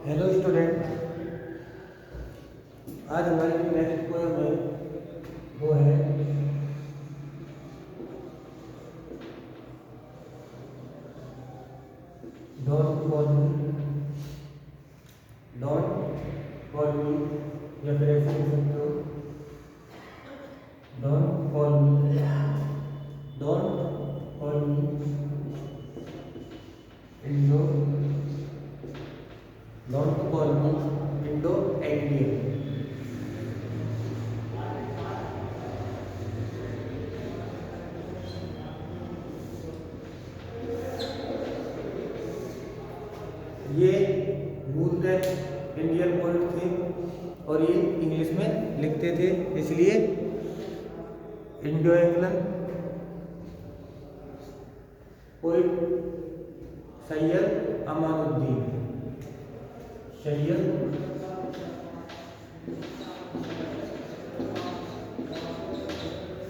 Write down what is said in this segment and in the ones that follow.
Hello student. आज हमारी जो नेक्स्ट पोएम है वो है don't call me. Don't call me या फिर ऐसे लिख सकते हो don't call me. Don't call me Indo. Don't call me Indo Indian. ये मूलतः इंडियन पोएट थे और ये इंग्लिश में लिखते थे, इसलिए Indo Anglian poet Syed Amanuddin. Syed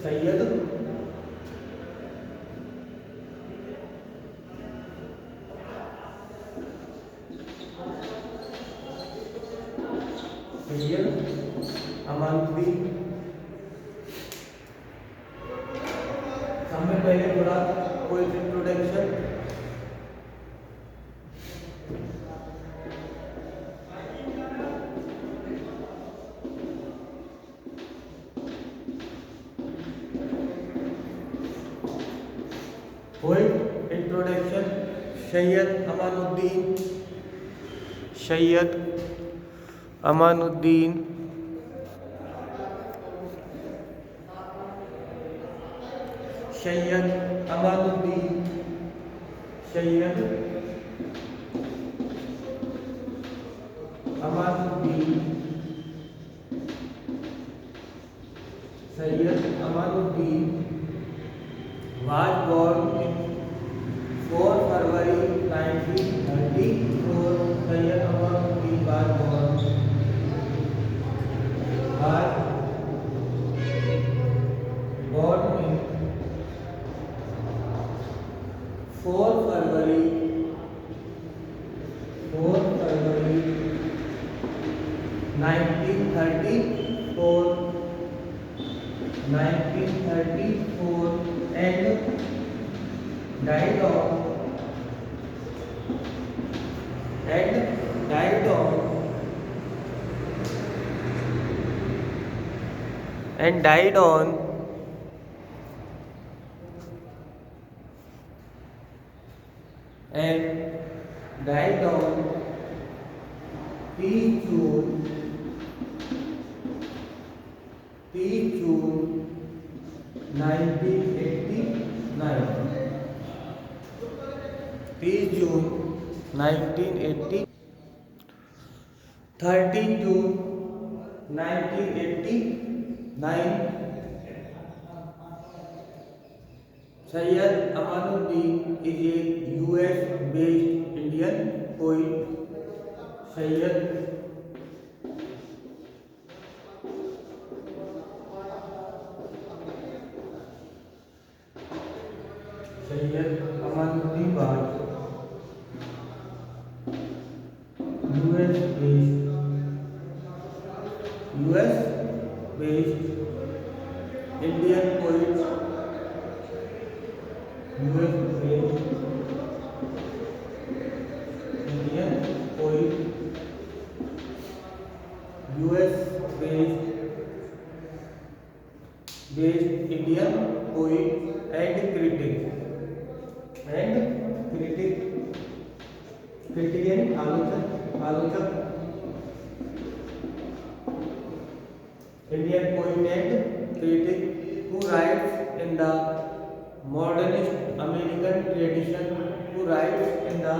Syed Syed Amanuddin. हमने पहले थोड़ा कोई introduction. Poet introduction. Syed Amanuddin. Syed Amanuddin Syed Amanuddin Syed Amanuddin Syed Amanuddin was born in 4 February 1934. Sayyid Amanuddin was born in 4 February 1934 and died on and died on and died on 3 June 1989। 3 June 1980। 13 June 1989। Sayyid Amanuddin is a US based Indian poet. Sayyid Amanuddin was US based Indian poet. US based Indian poet. US based Indian poet and critic. critic यानी आलोचक। Indian poet and critic who writes in the modernist American tradition. Who writes in the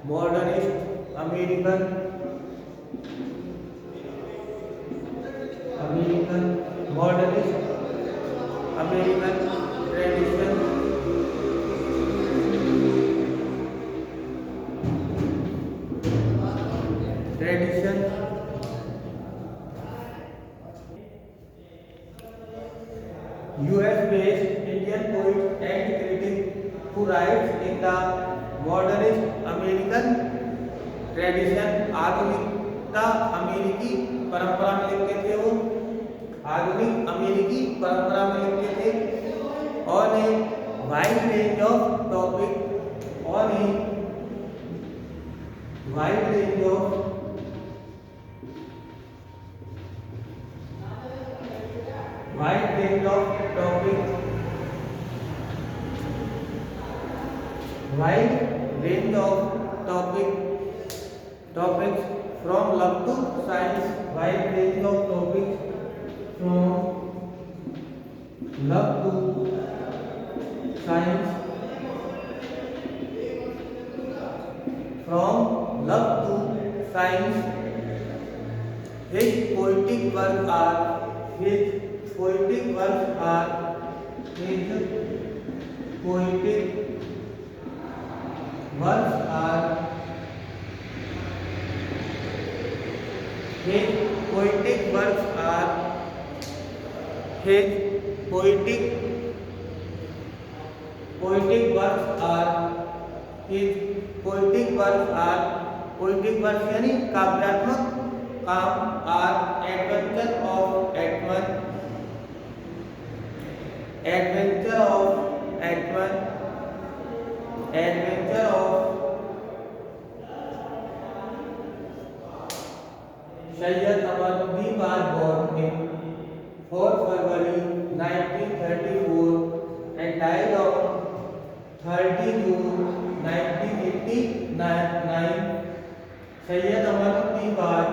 modernist American modernist American tradition US-based Indian poet and critic who writes in the modernist American tradition। आधुनिकता अमेरिकी परंपरा में लिखते थे वो, आधुनिक अमेरिकी परंपरा में लिखते थे। On a wide range of topic, on a wide range of topic, wide range of topics from love to science, wide range of topics from love to science, from love to science। His poetic works are his poetic works are his poetic works are his poetic works are his poetic works are his poetic works are poetic works यानी काव्यात्मक काम are adventure of Atman, adventure of Atman, adventure of Sayyid Amaluddin was born in 4th February 1934 and died on 30 June 1989। Sayyid Amaluddin was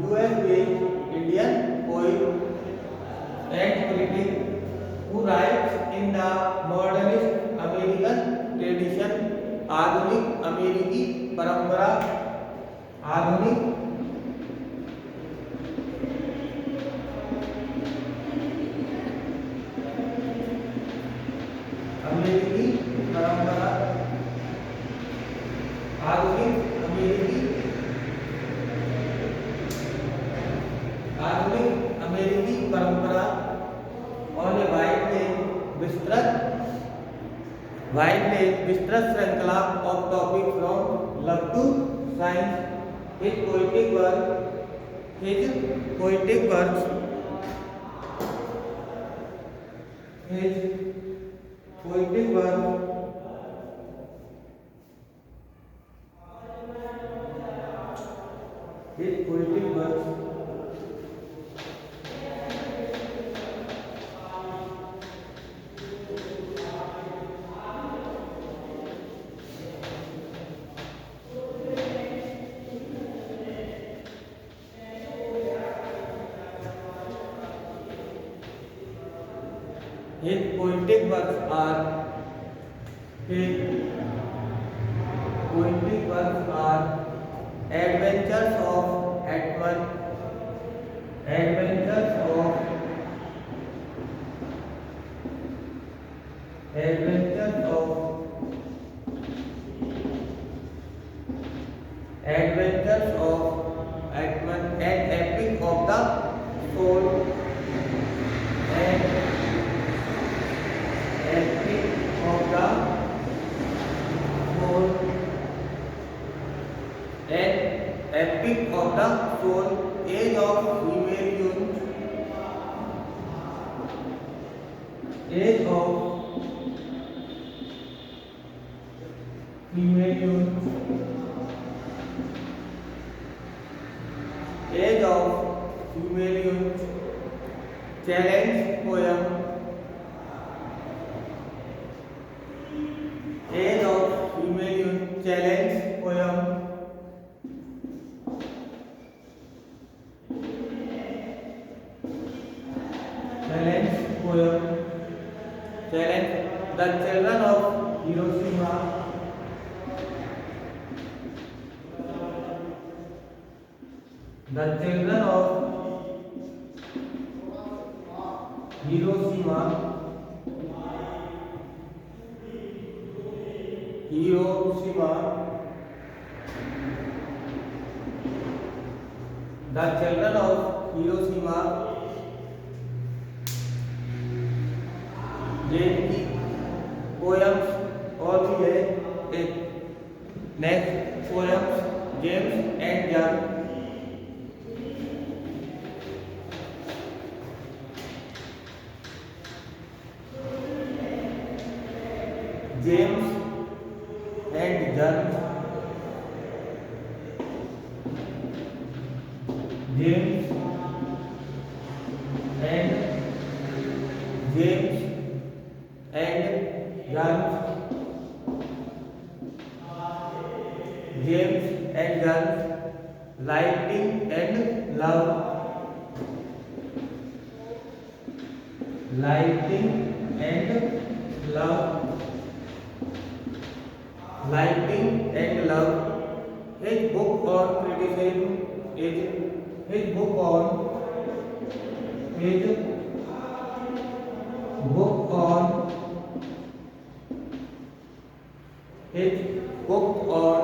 US-based Indian poet and critic who writes in the modernist American tradition। आधुनिक अमेरिकी परंपरा, आधुनिक अमेरिकी परंपरा, आधुनिक अमेरिकी परंपरा। On a विस्तृत श्रृंखला of topic from love to science. His poetic work his poetic works are Adventures of Atman, Adventures of Atman, an epic of the soul, an epic of the soul, an epic of the soul, age of female youth, age of female youth, age of female youth, challenge poem, age of female youth, challenge poem, challenge poem, challenge the children of Hiroshima, the children of Hiroshima Hiroshima the children of Hiroshima की poems और भी है। एक next poems James and John James and John James and James and John James and John lighting and love lighting and love Lighting and Love. His book on criticism is his book on his book on his book on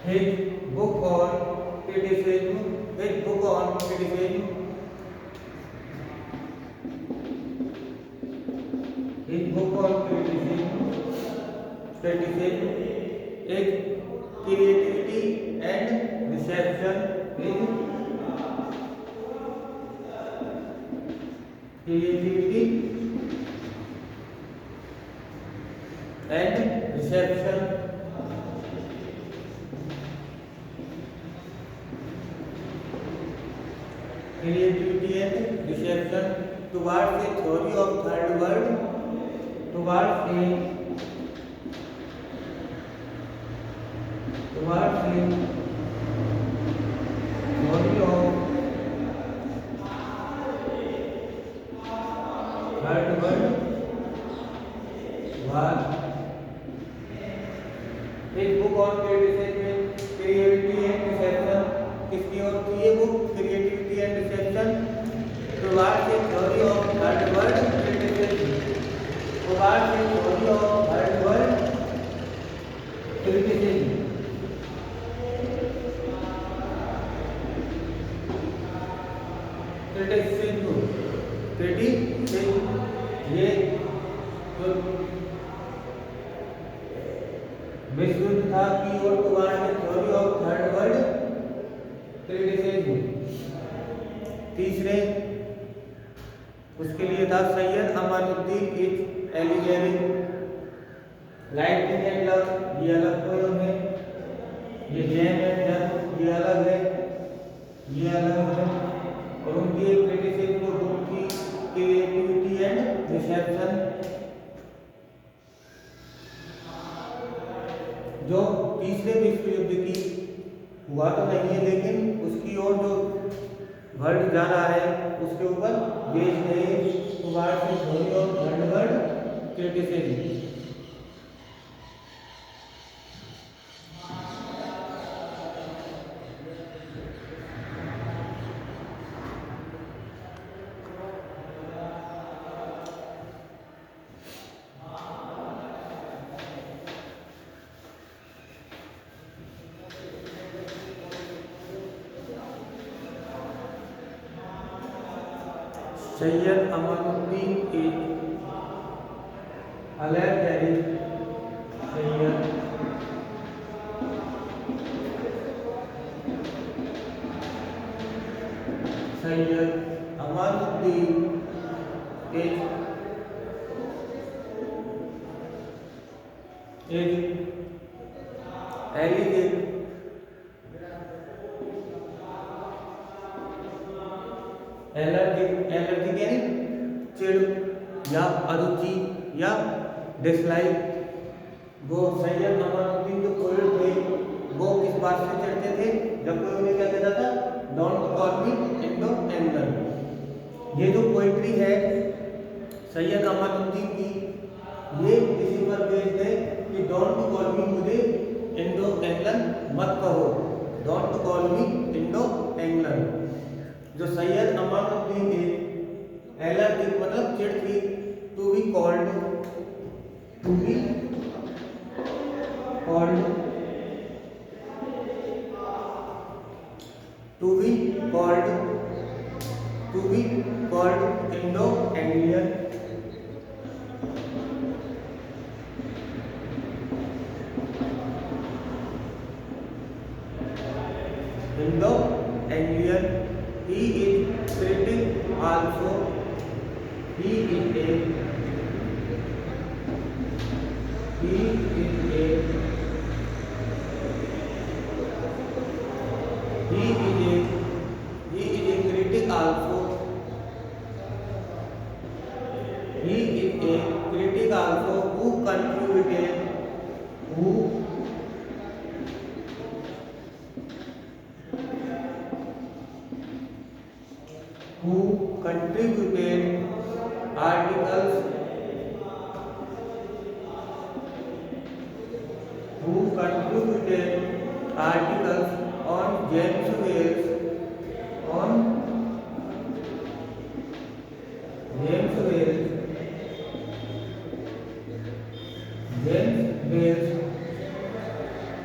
his book on criticism his book on criticism his book on criticism is creativity and reception is creativity and reception creativity and reception towards a theory of third world towards a theory of third world war एक book on creativity and reception किसकी और थी ये book creativity and reception towards a theory of third world criticism towards a theory of third world criticism criticism ये जो विश्व युद्ध था की और towards a theory of third world criticism. तीसरे उसके लिए था Syed Amanuddin is allegoring lighting and love ये अलग पोएम है, ये जेम एंड जॉन ये अलग है, ये अलग है और उनकी एक क्रिटिसिज्म जो बुक की क्रिएटिविटी एंड रिसेप्शन जो तीसरे विश्व युद्ध की हुआ तो नहीं है लेकिन उसकी ओर जो वर्ल्ड जा रहा है उसके ऊपर बेस्ड है towards a theory of third world criticism. Syed Amanuddin is allegoring Syed Amanuddin is allegoring allergy यानी चिड़ या अरुचि या डिसलाइक। वो सैयद अमानुद्दीन जो पोएट थे वो किस बात से चिढ़ते थे जब कोई उन्हें क्या कहता था don't call me Indo angle. ये जो पोइट्री है सैयद अमानुद्दीन की ये इसी पर बेस्ड है कि डोंट कॉल मी मुझे इंडो एंगल मत कहो। Don't call me Indo England. जो सैयद अमानुद्दीन एलर्जिक मतलब चिड़ थी to be called to be called to be called to be called Indo Anglian Indo Anglian. He is critic also. He is a he is a he is a he is a critic also. He is a critic also who contributed who contributed articles on James Wales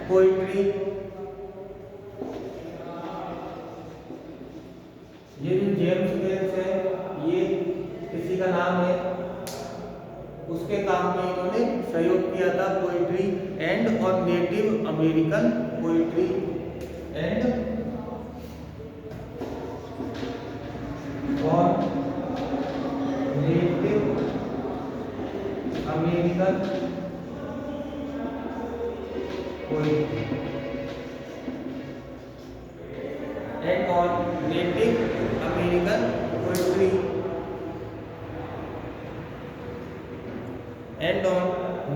poetry। ये जो James Wales है ये किसी का नाम है, उसके काम में इन्होंने सहयोग किया था पोइट्री एंड और नेटिव अमेरिकन पोइट्री एंड और नेटिव अमेरिकन पोइट्री एंड और native American poetry and on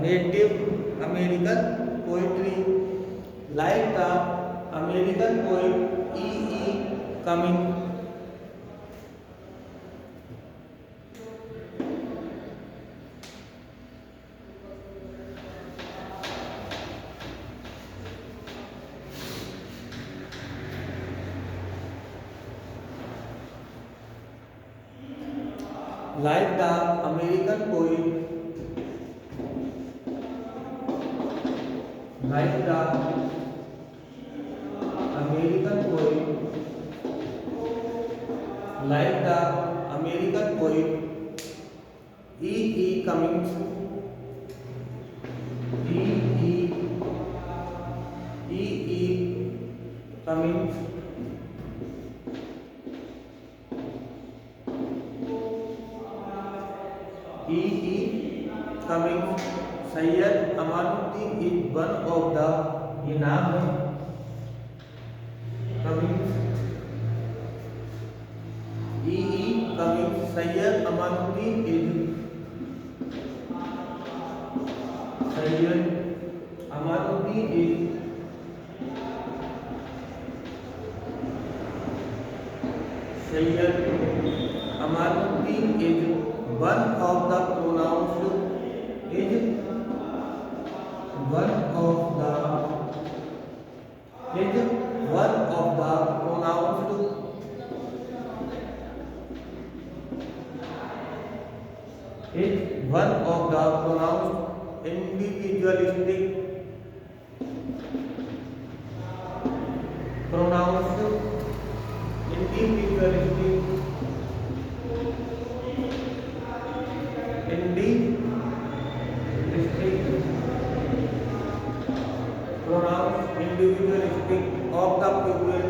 Native American poetry like the American poet E. E. Cummings। Like the American poet like the American poet like the American poet E. E. Cummings E. E. E. E. Cummings E. E. Cummings Syed Amanuddin is one of the, ये नाम है Cummings E. E. Cummings Syed Amanuddin is Syed Amanuddin is Syed Amanuddin is one of the pronounced is one of the pronounced individualistic of the pupil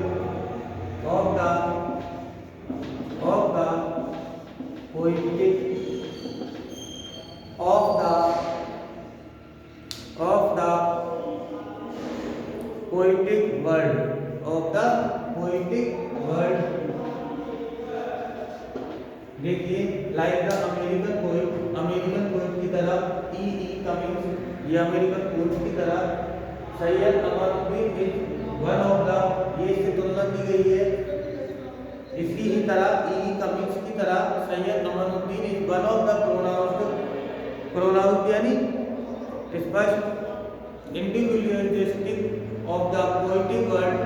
of the poetic world देखिए like the American poet की तरह E. E. Cummings ये American poet की तरह Syed Amanuddin is one of the, ये इससे तुलना की गई है। इसी ही तरह E. E. कमिंग्स की तरह Syed Amanuddin is one of the pronounced यानी स्पष्ट individualistic of the poetic world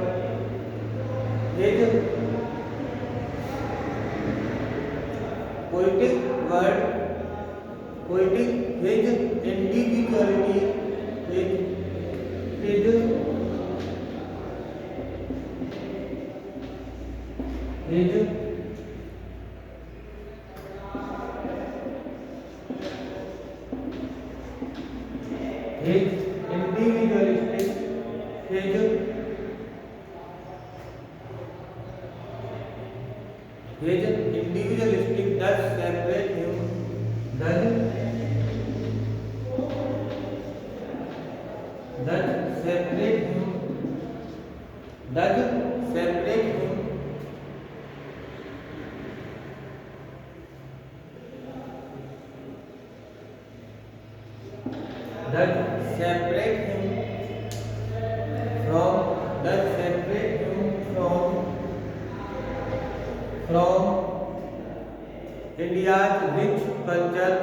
his poetic word, poetic his individuality, his his individualistic, his individualistic does separate him, does separate him, does separate him that separate him from India's rich culture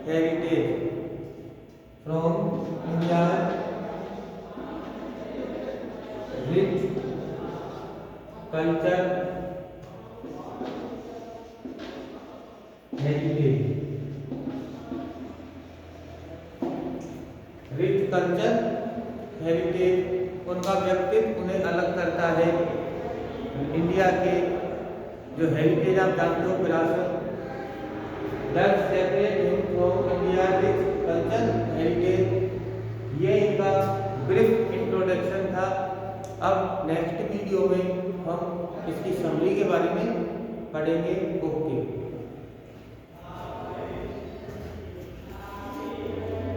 heritage, from India's rich culture heritage. Rich culture heritage उनका व्यक्तित्व उन्हें अलग करता है। India के जो heritage आप जानते हो विरासत, that separate him from India rich culture heritage. ये इनका ब्रीफ इंट्रोडक्शन था। अब नेक्स्ट वीडियो में हम इसकी समरी के बारे में पढ़ेंगे। ओके।